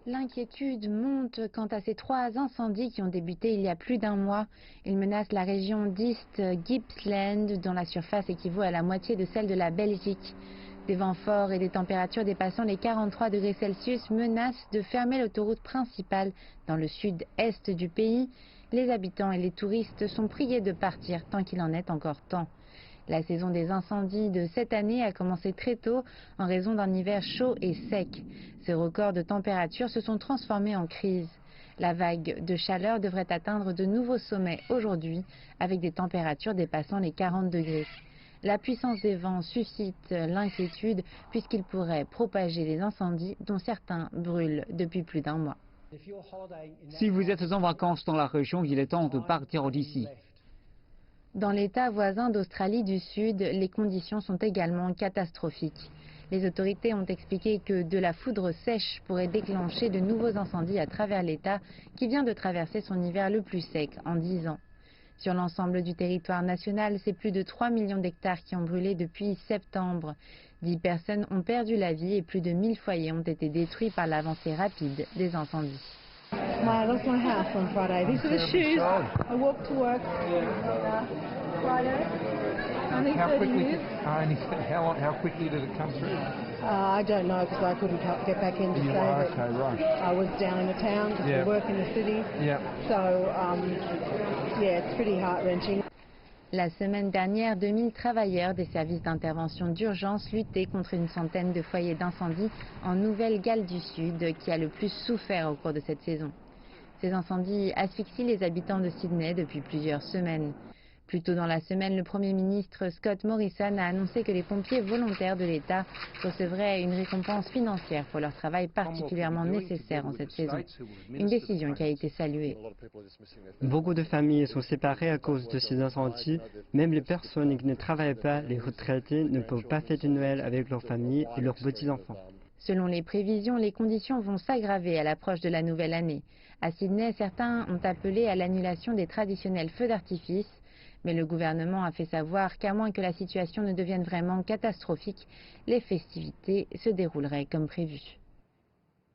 L'inquiétude monte quant à ces 3 incendies qui ont débuté il y a plus d'un mois. Ils menacent la région d'East Gippsland, dont la surface équivaut à la moitié de celle de la Belgique. Des vents forts et des températures dépassant les 43 degrés Celsius menacent de fermer l'autoroute principale dans le sud-est du pays. Les habitants et les touristes sont priés de partir tant qu'il en est encore temps. La saison des incendies de cette année a commencé très tôt en raison d'un hiver chaud et sec. Ces records de température se sont transformés en crise. La vague de chaleur devrait atteindre de nouveaux sommets aujourd'hui avec des températures dépassant les 40 degrés. La puissance des vents suscite l'inquiétude puisqu'ils pourraient propager les incendies dont certains brûlent depuis plus d'un mois. Si vous êtes en vacances dans la région, il est temps de partir d'ici. Dans l'État voisin d'Australie du Sud, les conditions sont également catastrophiques. Les autorités ont expliqué que de la foudre sèche pourrait déclencher de nouveaux incendies à travers l'État qui vient de traverser son hiver le plus sec en 10 ans. Sur l'ensemble du territoire national, c'est plus de 3 millions d'hectares qui ont brûlé depuis septembre. 10 personnes ont perdu la vie et plus de 1000 foyers ont été détruits par l'avancée rapide des incendies. I lost my house on Friday. These are the shoes. I walked to work Friday. Only 30 minutes. How quickly did it come through? I don't know because I couldn't get back in to save it. Okay, right. I was down in the town because we work in the city. Yeah. So, yeah, it's pretty heart-wrenching. La semaine dernière, 2000 travailleurs des services d'intervention d'urgence luttaient contre une centaine de foyers d'incendie en Nouvelle-Galles du Sud qui a le plus souffert au cours de cette saison. Ces incendies asphyxient les habitants de Sydney depuis plusieurs semaines. Plus tôt dans la semaine, le Premier ministre Scott Morrison a annoncé que les pompiers volontaires de l'État recevraient une récompense financière pour leur travail particulièrement nécessaire en cette saison. Une décision qui a été saluée. Beaucoup de familles sont séparées à cause de ces incendies. Même les personnes qui ne travaillent pas, les retraités, ne peuvent pas fêter Noël avec leurs familles et leurs petits-enfants. Selon les prévisions, les conditions vont s'aggraver à l'approche de la nouvelle année. À Sydney, certains ont appelé à l'annulation des traditionnels feux d'artifice. Mais le gouvernement a fait savoir qu'à moins que la situation ne devienne vraiment catastrophique, les festivités se dérouleraient comme prévu.